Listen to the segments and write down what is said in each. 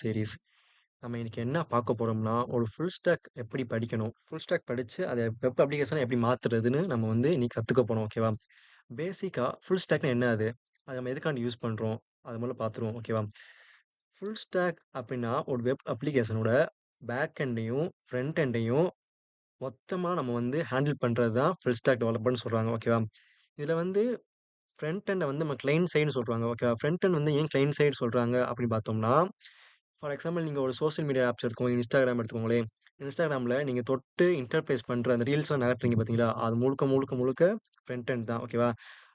தியரீஸ். நம்ம இன்னைக்கு என்ன பார்க்க போறோம்னா, ஒரு ஃபுல் ஸ்டாக் எப்படி படிக்கணும்? ஃபுல் ஸ்டாக் படிச்சு அத வெப் அப்ளிகேஷனா எப்படி மாத்துறதுன்னு நம்ம வந்து இன்னைக்கு கத்துக்க போறோம். ஓகேவா? பேசிக்கா ஃபுல் ஸ்டாக்னா என்ன அது? அத நம்ம எதுக்காண்டி யூஸ் பண்றோம்? அத முதல்ல பார்த்துருவோம். ஓகேவா? ஃபுல் ஸ்டாக் அப்படின்னா, ஒரு வெப் அப்ளிகேஷனோட பேக் எண்டையும், ஃப்ரண்ட் எண்டையும் மொத்தமா நம்ம வந்து ஹேண்டில் பண்றது தான் ஃபுல் ஸ்டாக் டெவலப்பர்ன்னு சொல்றாங்க. ஓகேவா? இதுல வந்து ஃப்ரண்ட் எண்ட வந்து நம்ம கிளையன்ட் சைடுன்னு சொல்றாங்க. ஓகேவா? ஃப்ரண்ட் எண்ட் வந்து ஏன் கிளையன்ட் சைடு சொல்றாங்க அப்படின்னு பார்த்தோம்னா, ஃபார் எக்ஸாம்பிள் நீங்க ஒரு சோசியல் மீடியா ஆப்ஸ் எடுத்துக்கோங்க. Instagram எடுத்துக்கோங்களேன். Instagramல நீங்க தொட்டு இன்டர்ஃபேஸ் பண்ற அந்த ரீல்ஸ்லாம் நகர்த்துறீங்க பார்த்தீங்களா? அது முழுக்க, முழுக்க, முழுக்க ஃப்ரண்ட் எண்ட் தான். ஓகேவா?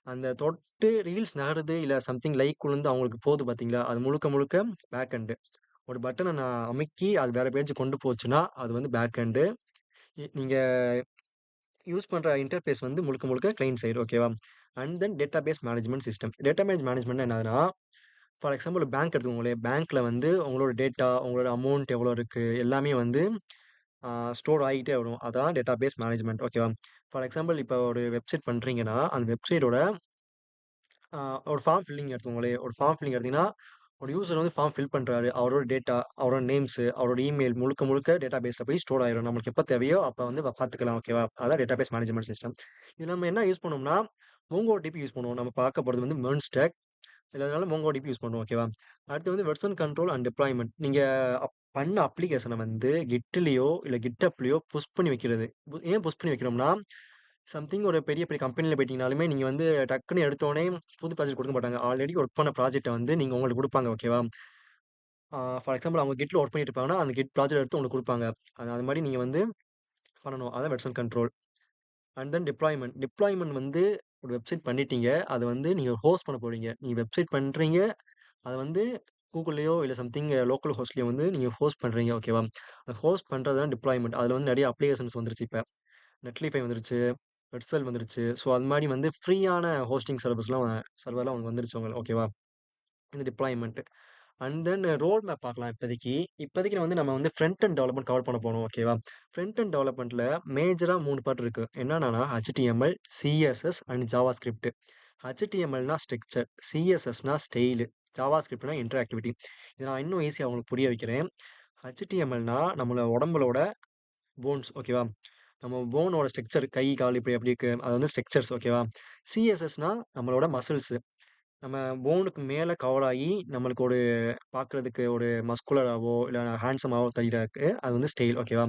அந்த தொட்டு ரீல்ஸ் நகருது இல்ல சம்திங் லைக் விழுந்து அவங்களுக்கு போகுது பார்த்தீங்களா? அது முழுக்க, முழுக்க பேக் எண்ட். ஒரு பட்டன நான் அமுக்கி அது வேற பேஜ் கொண்டு போச்சுன்னா, அது வந்து பேக் எண்ட். நீங்க யூஸ் பண்ற இன்டர்ஃபேஸ் வந்து முழுக்க, முழுக்க கிளையன்ட் சைடு. ஓகேவா? And then database management system. Database மேனேஜ்மென்ட்னா என்னதுன்னா, ஃபார் எக்ஸாம்பிள் ஒரு பேங்க் எடுத்துக்கோங்களேன். பேங்க்ல வந்து உங்களோட டேட்டா, உங்களோட அமௌண்ட் எவ்வளோ இருக்கு, எல்லாமே வந்து ஸ்டோர் ஆகிட்டே வரும். அதான் டேட்டாபேஸ் மேனேஜ்மென்ட். ஓகேவா? ஃபார் எக்ஸாம்பிள் இப்போ ஒரு வெப்சைட் பண்றீங்கன்னா, அந்த வெப்சைட்டோட அ ஒரு ஃபார்ம் ஃபில்லிங் எடுத்துக்கோங்களேன். ஒரு ஃபார்ம் ஃபில்லிங் எடுத்தீங்கன்னா, ஒரு யூசர் வந்து ஃபார்ம் ஃபில் பண்றாரு. அவரோட டேட்டா, அவரோட நேம்ஸு, அவரோட இமெயில் முழுக்க, முழுக்க டேட்டாபேஸ்ல போய் ஸ்டோர் ஆயிரும். நம்மளுக்கு எப்ப தேவையோ அப்ப வந்து பார்த்துக்கலாம். ஓகேவா? அதான் டேட்டாபேஸ் மேனேஜ்மென்ட் சிஸ்டம். இது நம்ம என்ன யூஸ் பண்ணுவோம்னா, MongoDB யூஸ் பண்ணுவோம். நம்ம பார்க்க போறது வந்து மெர்ன் ஸ்டாக். அதனால MongoDB யூஸ் பண்ணுவோம். ஓகேவா? அடுத்து வந்து வெர்ஷன் கண்ட்ரோல் அண்ட் டிப்ளாய்மென்ட். நீங்க பண்ண அப்ளிகேஷன வந்து Gitலயோ இல்ல GitHubலயோ புஷ் பண்ணி வைக்கிறது. ஏன் புஷ் பண்ணி வைக்கிறோம்னா, சம்திங் ஒரு பெரிய பெரிய கம்பெனில போயிட்டீங்கனாலுமே, நீங்க வந்து டக்குன்னு எடுத்தோனே புது ப்ராஜெக்ட் குடுக்க மாட்டாங்க. ஆல்ரெடி ஒர்க் பண்ண ப்ராஜெக்ட்ட வந்து நீங்க உங்களுக்கு குடுப்பாங்க. ஓகேவா? ஃபார் எக்ஸாம்பிள் அவங்க Gitல ஒர்க் பண்ணிட்டு இருப்பாங்கன்னா, அந்த Git ப்ராஜெக்ட் எடுத்து உங்களுக்கு குடுப்பாங்க. அது மாரி நீங்க வந்து பண்ணணும். அதான் version control. And then deployment. Deployment வந்து ஒரு வெப்சைட் பண்ணிட்டீங்க. அத வந்து நீங்க ஹோஸ்ட் பண்ண போறீங்க. நீங்க வெப்சைட் பண்றீங்க. அத வந்து கூகுள்லயோ இல்ல சம்திங் லோக்கல் ஹோஸ்ட்லயோ வந்து நீங்க ஹோஸ்ட் பண்றீங்க. ஓகேவா? அந்த ஹோஸ்ட் பண்றது தான் டிப்ளாய்மென்ட். அதுல வந்து நெறைய அப்ளிகேஷன்ஸ் வந்துருச்சு இப்ப. நெட்லிஃபை வந்துருச்சு, ரெட்சல் வந்துருச்சு. ஸோ அது மாரி வந்து ஃப்ரீயான ஹோஸ்டிங் சர்வர்லாம் வந்துருச்சு உங்களுக்கு. ஓகேவா? இந்த deployment. And then road map பார்க்கலாம் இப்போதைக்கு. இப்போதைக்கு வந்து நம்ம வந்து ஃப்ரண்ட் அண்ட் டெவலப்மென்ட் கவர் பண்ண போறோம். ஓகேவா? ஃப்ரண்ட் அண்ட் டெவலப்மென்ட்ல மேஜரா 3 பார்ட் இருக்கு. என்னென்னனா HTML, CSS அண்ட் ஜாவாஸ்கிரிப்ட். HTMLனா ஸ்ட்ரக்சர், CSSனா ஸ்டைலு, ஜாவாஸ்கிரிப்ட்னா இன்டராக்டிவிட்டி. இத நான் இன்னும் ஈஸியா உங்களுக்கு புரிய வைக்கிறேன். HTMLனா நம்மள உடம்புலோட போன்ஸ். ஓகேவா? நம்ம போனோட ஸ்ட்ரக்சர் கை, கால் இப்படி எப்படி இருக்கு? அது வந்து ஸ்ட்ரக்சர்ஸ். ஓகேவா? CSSனா நம்மளோட மசில்ஸ். நம்ம போனுக்கு மேல கவர் ஆகி, நம்மளுக்கு ஒரு பார்க்கறதுக்கு ஒரு மஸ்குலராவோ, இல்ல ஹேண்ட்ஸமாவோ தெரியறதுக்கு அது வந்து ஸ்டைல். ஓகேவா?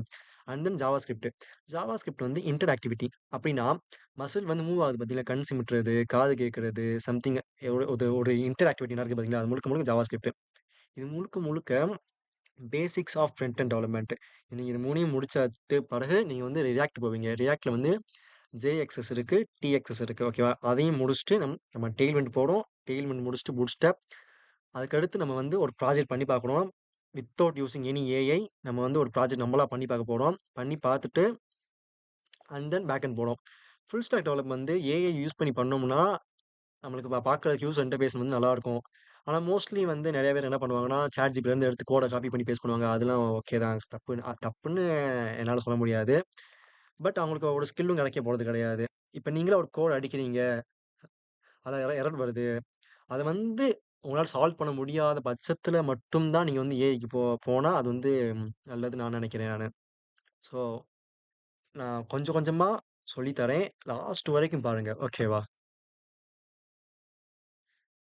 And then JavaScript. ஜாவாஸ்கிரிப்ட் வந்து இன்டராக்டிவிட்டி. அப்படின்னா, மசில் வந்து மூவ் ஆகுது பார்த்தீங்களா? கண் சிமிட்டுறது, காது கேட்கறது, சம்திங் ஒரு ஒரு ஒரு இன்டராக்டிவிட்டி நடக்குது பார்த்தீங்களா? அது முழுக்க முழுக்க ஜாவாஸ்கிரிப்ட். இது முழுக்க முழுக்க basics of front end development. நீங்க இது 3யும் முடிச்சட்டு பிறகு நீங்க வந்து ரியாக்ட் போவீங்க. ரியாக்ட்ல வந்து JXS இருக்கு, TXS இருக்கு. ஓகேவா? அதையும் முடிச்சுட்டு நம்ம டெய்ல்விண்ட் போறோம். டெய்ல்விண்ட் முடிச்சுட்டு பூட்ஸ்ட்ராப். அதுக்கடுத்து நம்ம வந்து ஒரு ப்ராஜெக்ட் பண்ணி பார்க்கணும். வித்தவுட் யூசிங் எனி ஏஐ நம்ம வந்து ஒரு ப்ராஜெக்ட் நம்மளா பண்ணி பார்க்க போறோம். பண்ணி பார்த்துட்டு அண்ட் தென் பேக் எண்ட் போறோம். ஃபுல் ஸ்டாக் டெவலப்மென்ட் வந்து ஏஐ யூஸ் பண்ணி பண்ணோம்னா, நம்மளுக்கு பார்க்கறதுக்கு யூசர் இன்டர்ஃபேஸ் வந்து நல்லாருக்கும். ஆனா மோஸ்ட்லி வந்து நெறைய பேர் என்ன பண்ணுவாங்கன்னா, ChatGPTலருந்து எடுத்து கோட காப்பி பண்ணி பேஸ்ட் பண்ணுவாங்க. அதெல்லாம் ஓகே தான். தப்புன்னு என்னால சொல்ல முடியாது. பட் அவங்களுக்கு ஒரு ஸ்கில்லும் கிடைக்க போறது கிடையாது. இப்ப நீங்களே ஒரு கோட் அடிக்கிறீங்க. அதுல எரர் வருது. அத வந்து உங்களால சால்வ் பண்ண முடியாத பட்சத்துல மட்டும் தான் நீங்க வந்து ஏஐக்கு போனா அது வந்து நல்லதுன்னு நான் நெனைக்கிறேன் நானு. ஸோ நான் கொஞ்சம் கொஞ்சமா சொல்லி தரேன். லாஸ்ட் வரைக்கும் பாருங்க. ஓகேவா?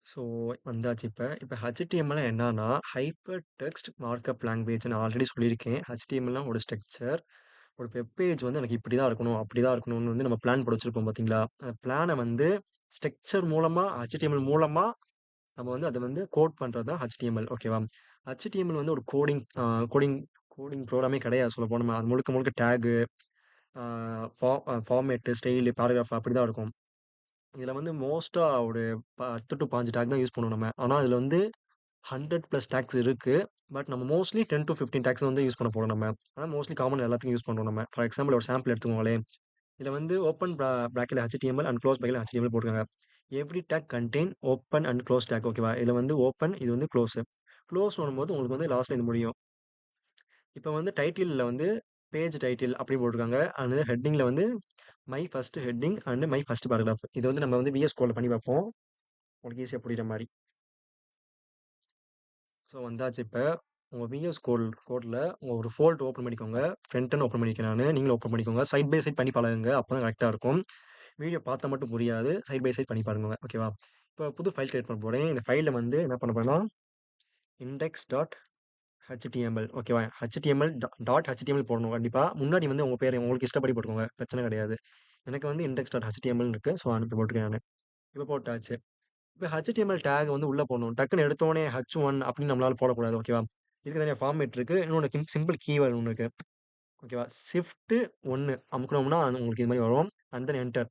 ஸோ வந்தாச்சு இப்ப. இப்ப HTML என்னன்னா, ஹைப்பர் டெக்ஸ்ட் மார்க்அப் லாங்குவேஜ் நான் ஆல்ரெடி சொல்லியிருக்கேன். HTMLனா ஒரு ஸ்ட்ரக்சர். ஒரு வெப் பேஜ் வந்து எனக்கு இப்படிதான் இருக்கணும், அப்படிதான் இருக்கணும்னு வந்து நம்ம பிளான் போட்டு வச்சிருப்போம் பார்த்தீங்களா? அந்த பிளான வந்து ஸ்ட்ரக்சர் மூலமா, HTML மூலமா நம்ம வந்து அத வந்து கோட் பண்றது தான் HTML. ஓகேவா? HTML வந்து ஒரு கோடிங் கோடிங் ப்ரோகிராமே கிடையாது சொல்லப்போனா. அது முழுக்க முழுக்க டேகு, ஆ ஃபார்மேட்டு, ஸ்டைலு, பேராகிராஃப் அப்படிதான் இருக்கும். இதுல வந்து மோஸ்ட்டா ஒரு 10 டூ 15 டேக் தான் யூஸ் பண்ணுவோம் நம்ம. ஆனா இதுல வந்து 100 பிளஸ் டேக்ஸ் இருக்கு. பட் நம்ம மோஸ்ட்லி 10 டூ 15 டேக்ஸ் வந்து யூஸ் பண்ண போறோம் நம்ம. அதான் மோஸ்ட்லி காமன் எல்லாத்துக்கும் யூஸ் பண்ணுவோம் நம்ம. ஃபார் எக்ஸாம்பிள் ஒரு சாம்பிள் எடுத்துக்கோங்களேன். இதுல வந்து ஓப்பன் பிராக்கெட்ல HTML அண்ட் குளோஸ் பிராக்கெட்ல HTML போட்டிருக்காங்க. Every tag contain open and close tag. ஓகேவா? இதுல வந்து ஓப்பன், இது வந்து குளோஸ். குளோஸ்ன்னு வரும்போது உங்களுக்கு வந்து லாஸ்ட்ல இது முடியும். இப்ப வந்து டைட்டில்ல வந்து பேஜ் டைட்டில் அப்படி போட்டிருக்காங்க. அண்ட் ஹெட்டிங்ல வந்து my first heading and my first paragraph. இது வந்து நம்ம வந்து VS கோட்ல பண்ணி பார்ப்போம். உங்களுக்கு ஈஸியா புரியிற மாரி. ஸோ வந்தாச்சு இப்ப. உங்க விஎஸ் கோட்ல ஒரு ஃபோல்டர் ஓப்பன் பண்ணிக்கோங்க. ஃப்ரண்ட் எண்ட் ஓப்பன் பண்ணிக்கிறேன் நானு. நீங்களும் ஓப்பன் பண்ணிக்கோங்க. சைட் பை சைட் பண்ணி பழகுங்க. அப்பதான் கரெக்ட்டா இருக்கும். வீடியோ பார்த்தா மட்டும் புரியாது. சைட் பை சைட் பண்ணி பாருங்க. ஓகேவா? இப்போ புது ஃபைல் கிரியேட் பண்ண போறேன். இந்த ஃபைல்ல வந்து என்ன பண்ண போறேன்னா, index.html ஓகேவா? html டாட் html போடணும் கண்டிப்பா. முன்னாடி வந்து உங்க பேரு உங்களுக்கு இஷ்டப்படி போட்டுக்கோங்க. பிரச்சனை கிடையாது. எனக்கு வந்து index.html இருக்கு. ஸோ அனுப்பி போட்டுருக்கேன் நானு. இப்ப போட்டாச்சு. இப்ப HTML டேக் வந்து உள்ள போடணும். டக்குன்னு எடுத்தோனே H1 அப்படின்னு நம்மளால போடக்கூடாது. ஓகேவா? இதுக்கு தனியா ஃபார்மேட் இருக்கு. இன்னொன்னு சிம்பிள் கீவேர்ட் ஒண்ணு இருக்கு. ஓகேவா? ஷிஃப்ட் 1 அமுக்குனோம்னா, அது உங்களுக்கு இது மாரி வரும். And then enter.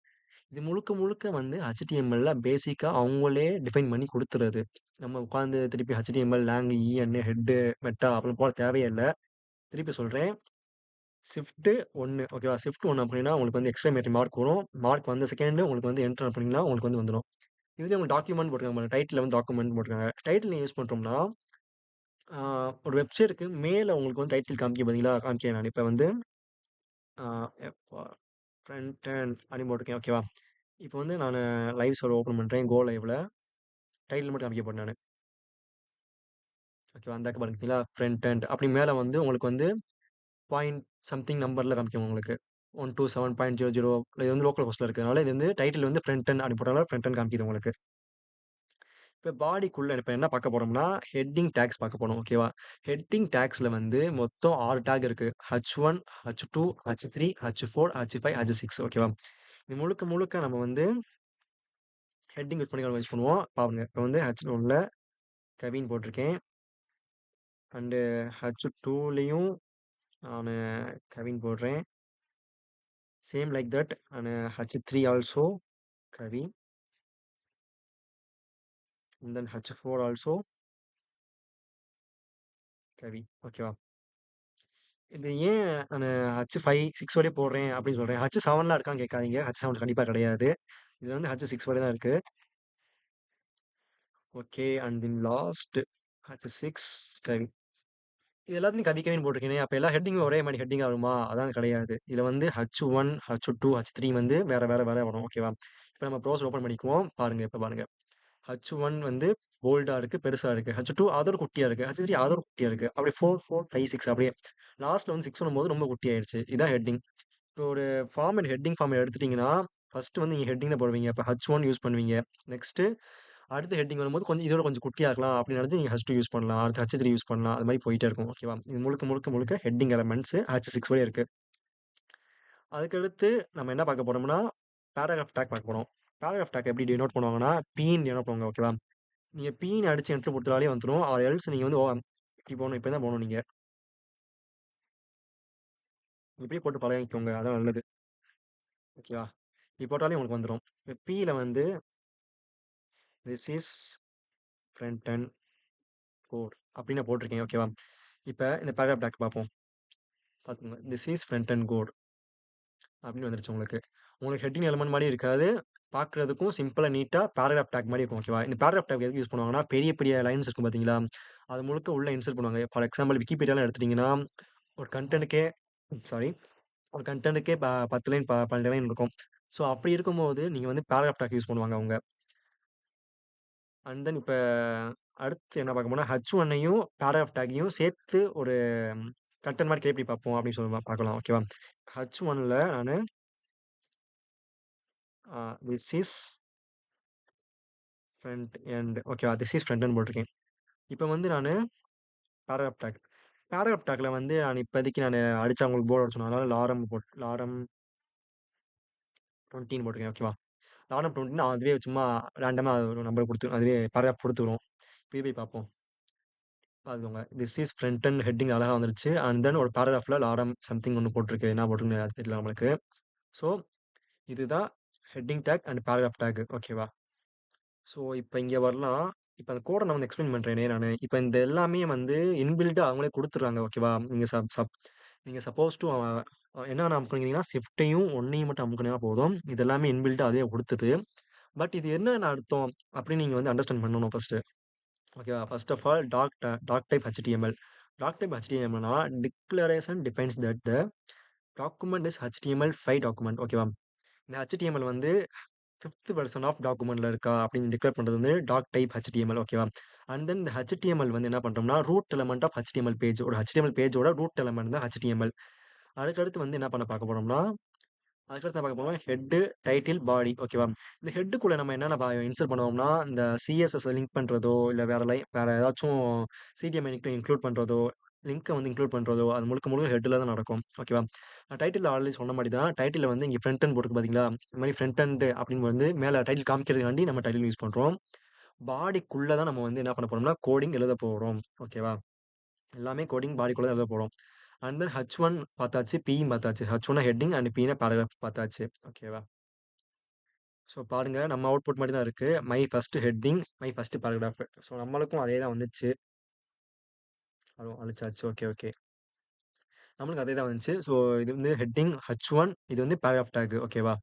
இது முழுக்க முழுக்க வந்து HTMLல பேசிக்கா அவங்களே டிஃபைன் பண்ணி குடுத்துறது. நம்ம உட்கார்ந்து திருப்பி HTML, லாங், இஎன், ஹெட், மெட்டா அப்படின்னு போட தேவையே இல்ல. திருப்பி சொல்றேன். ஷிஃப்ட் 1 ஓகேவா? ஷிஃப்ட் 1 அப்படின்னா உங்களுக்கு வந்து எக்ஸ்க்ளமேட்டரி மார்க் வரும். மார்க் வந்த செகண்ட் உங்களுக்கு வந்து என்டர் பண்ணீங்கன்னா, உங்களுக்கு வந்து வந்துரும். இதுலயே உங்களுக்கு டாக்குமெண்ட் போட்டுருக்காங்க பாருங்க. டைட்டில்ல வந்து டாக்குமெண்ட் போட்டுருக்காங்க. டைட்டில் நீங்க யூஸ் பண்றோம்னா, ஆ ஒரு வெப்சைட்க்கு மேல உங்களுக்கு வந்து டைட்டில் காமிக்கும் பார்த்தீங்களா? காமிக்கிறேன் நானு. இப்ப வந்து ஆ எப்பா ஃப்ரண்ட் எண்ட் அப்படின்னு போட்டிருக்கேன். ஓகேவா? இப்போ வந்து நானு லைவ் சர்வர் ஓப்பன் பண்றேன். கோ லைவ்ல. டைட்டில் மட்டும் காமிக்க போறேன் நானு. ஓகேவா? அந்தாக்க பாத்தீங்களா? ஃப்ரண்ட் எண்ட் அப்படி மேல வந்து உங்களுக்கு வந்து பாயிண்ட் சம்திங் நம்பர்ல காமிக்கும் உங்களுக்கு. 127.00 இது வந்து லோக்கல் ஹோஸ்ட்ல இருக்கிறதுனால இது வந்து டைட்டில் வந்து ஃப்ரண்ட் எண்ட் அப்படி போட்டனால ஃப்ரண்ட் எண்ட் காமிக்குது உங்களுக்கு. இப்ப பாடிக்குள்ள இப்ப என்ன பார்க்க போறோம்னா, ஹெட்டிங் டாக்ஸ் பார்க்க போறோம். ஓகேவா? ஹெட்டிங் டாக்ஸ்ல வந்து மொத்தம் 6 டாக் இருக்கு. H1, H2, H3, H4, H5, H6 ஓகேவா? இது முழுக்க முழுக்க நம்ம வந்து ஹெட்டிங் யூஸ் பண்ணி யூஸ் பண்ணுவோம். பாருங்க. இப்ப வந்து H1ல கெவின் போட்டிருக்கேன். அண்டு H2லயும் நானு கெவின் போடுறேன். Same like that and H3 also Kevin. And then H4 also Kevin. ஓகேவா? இது ஏன் நானு H5, 6 வரையும் போடுறேன் அப்படின்னு சொல்றேன். H7லாம் இருக்கான்னு கேட்காதீங்க. H7 கண்டிப்பா கிடையாது. இது வந்து H6 வரை தான் இருக்கு. Okay. And then last H6 கவி. இது எல்லாத்துலயும் கவி கவின்னு போட்டிருக்கேனே. அப்ப எல்லா ஹெட்டிங்கும் ஒரே மாரி ஹெட்டிங்கா வருமா? அதான் கிடையாது. இதுல வந்து H1, H2, H3 வந்து வேற வேற வேற வரும். ஓகேவா? இப்ப நம்ம ப்ரௌசர் ஓப்பன் பண்ணிக்குவோம். பாருங்க, இப்ப பாருங்க. H1 வந்து போல்டா இருக்கு, பெருசா இருக்கு. H2 அதோட குட்டியா இருக்கு. H3 அதோட குட்டியா இருக்கு. அப்படியே 4, 4, 5, 6 அப்படியே. லாஸ்ட்ல வந்து 6 வரும்போது ரொம்ப குட்டியாயிருச்சு. இதான் ஹெட்டிங். இப்போ ஒரு ஃபார்மேட் ஹெட்டிங் ஃபார்மேட் எடுத்துட்டீங்கன்னா, ஃபர்ஸ்ட் வந்து நீங்க ஹெட்டிங் தான் போடுவீங்க. இப்ப H1 யூஸ் பண்ணுவீங்க. நெக்ஸ்ட்டு அடுத்த ஹெட்டிங் வரும்போது கொஞ்சம் இதோட கொஞ்சம் குட்டியா இருக்கலாம் அப்படின்னு நினைச்சு நீங்க H2 யூஸ் பண்ணலாம். அடுத்து H3 யூஸ் பண்ணலாம். அது மாரி போயிட்டே இருக்கும். ஓகேவா? இது முழுக்க முழுக்க முழுக்க ஹெட்டிங் எலமெண்ட்ஸ் H6 வரை இருக்கு. அதுக்கடுத்து நம்ம என்ன பார்க்க போறோம்னா, பேராகிராஃப் டாக் பார்க்க போறோம். பேராகிராஃப் டாக் எப்படி டினோட் பண்ணுவாங்கன்னா, பீன்னு டினோட் பண்ணுவாங்க. ஓகேவா? நீங்க பீன்னு அடிச்சு என்டர் குடுத்தாலே வந்துரும். ஆர் எல்ஸ் நீங்க வந்து இப்படி போணும். இப்படி தான் போணும் நீங்க. இப்படியே போட்டு பழகிக்கோங்க. அதான் நல்லது. ஓகேவா? இப்படி போட்டாலே உங்களுக்கு வந்துரும். பீல வந்து this is front end code அப்படின்னு நான் போட்டிருக்கேன். ஓகேவா? இப்ப இந்த பேராகிராஃப் டாக் பார்ப்போம். பார்த்துக்கோங்க. This is front end code அப்படின்னு வந்துருச்சு உங்களுக்கு. உங்களுக்கு ஹெட்டிங் எலிமெண்ட் மாரி இருக்காது. பார்க்கறதுக்கும் சிம்பிளா, நீட்டா பேராகிராஃப் டாக் மாரி இருக்கும். ஓகேவா? இந்த பேராகிராஃப் டாக் எதுக்கு யூஸ் பண்ணுவாங்கன்னா, பெரிய பெரிய லைன்ஸ் இருக்கும் பார்த்தீங்களா? அது முழுக்க உள்ள இன்சர்ட் பண்ணுவாங்க. ஃபார் எக்ஸாம்பிள் விக்கிபீடியாலாம் எடுத்துட்டீங்கன்னா, ஒரு கன்டென்ட்க்கே சாரி ஒரு கன்டென்ட்க்கே 10 லைன் 12 லைன் இருக்கும். ஸோ அப்படி இருக்கும்போது, நீங்க வந்து பேராகிராஃப் டாக் யூஸ் பண்ணுவாங்க அவங்க. அண்ட் தென் இப்ப அடுத்து என்ன பார்க்க போனா, H1யும் பேராகிராஃப் டாக்கையும் சேர்த்து ஒரு கன்டென்ட் மாரி கிரியேட் பண்ணி பார்ப்போம் அப்படின்னு சொல்லி பார்க்கலாம். ஓகேவா? H1ல நானு திஸ் இஸ் ஃப்ரண்ட் எண்ட் ஓகேவா? திஸ் இஸ் ஃப்ரண்ட் எண்ட் போட்டிருக்கேன். இப்ப வந்து நானு பேராகிராஃப் டாக். பேராகிராஃப் டாக்ல வந்து நான் இப்போதைக்கு அடிச்சா உங்களுக்கு போர் அடிச்சுரும். அதனால லாரம் 20ன்னு போட்டுருக்கேன். ஓகேவா? லாரம் 20ன்னா அதுவே சும்மா ரேண்டமா ஒரு நம்பர் குடுத்துரும். அதுவே பேராகிராஃப் குடுத்துரும். இது போய் பார்ப்போம். பார்த்துக்கோங்க. This is front end heading அழகா வந்துருச்சு. அண்ட் தென் ஒரு பேராகிராஃப்ல லாரம் சம்திங் ஒண்ணு போட்டிருக்கு. என்ன போட்டிருக்குன்னு அது தெரியல நம்மளுக்கு. ஸோ இதுதான் heading tag and paragraph tag. ஓகேவா? ஸோ இப்ப இங்க வரலாம். இப்ப அந்த கோட நான் வந்து எக்ஸ்ப்ளைன் பண்றேனே நானு. இப்ப இந்த எல்லாமே வந்து இன்பில்ட்டா அவங்களே குடுத்துடுறாங்க. ஓகேவா? நீங்க சப் சப் நீங்க சப்போஸ் டூ என்னென்ன அமுக்குனீங்கன்னா, ஷிஃப்ட்டையும் 1யும் மட்டும் அமுக்குனா போதும். இது எல்லாமே இன்பில்ட்டா அதுவே குடுத்துது. பட் இது என்னன்னு அர்த்தம் அப்படின்னு நீங்க வந்து அண்டர்ஸ்டாண்ட் பண்ணணும் ஃபர்ஸ்ட்டு. ஓகேவா? First of all doctype HTML. Doctype HTMLனா declaration defines that the document is HTML5 document. ஓகேவா? இந்த HTML வந்து 5த் வெர்ஷன் ஆஃப் டாக்குமெண்ட்ல இருக்கா அப்படின்னு டிக்ளேர் பண்றது வந்து டாக் டைப் HTML ஓகேவா? அண்ட் தென் இந்த HTML வந்து என்ன பண்றோம்னா, root element of HTML page. ஒரு HTML பேஜோட ரூட் எலிமெண்ட் தான் HTML. அதுக்கடுத்து வந்து என்ன பண்ண பார்க்க போறோம்னா, அதுக்கடுத்து பார்க்க போறோம் ஹெட், டைட்டில், பாடி ஓகேவா? இந்த ஹெட்டுக்குள்ள நம்ம என்னென்ன இன்சர்ட் பண்ணுவோம்னா, இந்த CSS லிங்க் பண்றதோ, இல்ல வேற ஏதாச்சும் CDMA இன்க்ளூட் பண்றதோ, லிங்க்க வந்து இன்க்ளூட் பண்றதோ, அது முழுக்க முழுக்க ஹெட்ல தான் நடக்கும். ஓகேவா? டைட்டில்ல ஆல்ரெடி சொன்ன மாரி தான். டைட்டில்ல வந்து இங்க ஃப்ரண்ட் எண்ட் போட்டிருக்கு பார்த்தீங்களா? இந்த மாரி ஃப்ரண்ட் எண்ட் அப்படின்னு வந்து மேல டைட்டில் காமிக்கிறதுக்காண்டி நம்ம டைட்டில் யூஸ் பண்றோம். பாடிக்குள்ள தான் நம்ம வந்து என்ன பண்ண போறோம்னா, கோடிங் எழுத போறோம். ஓகேவா? எல்லாமே கோடிங் பாடிக்குள்ள தான் எழுத போறோம். அண்ட் தென் H1 பார்த்தாச்சு, Pயும் பார்த்தாச்சு. H1னா ஹெட்டிங் அண்ட் Pனா பேராகிராஃப் பார்த்தாச்சு. ஓகேவா? ஸோ பாருங்க நம்ம அவுட்புட் மாரி தான் இருக்கு. My first heading, my first paragraph. So நம்மளுக்கும் அதே தான் வந்துச்சு. அதுவும் அழிச்சாச்சு. Okay, okay. நம்மளுக்கு அதே தான் வந்துச்சு. ஸோ இது வந்து ஹெட்டிங் H1 இது வந்து பேராகிராஃப் டாக் ஓகேவா?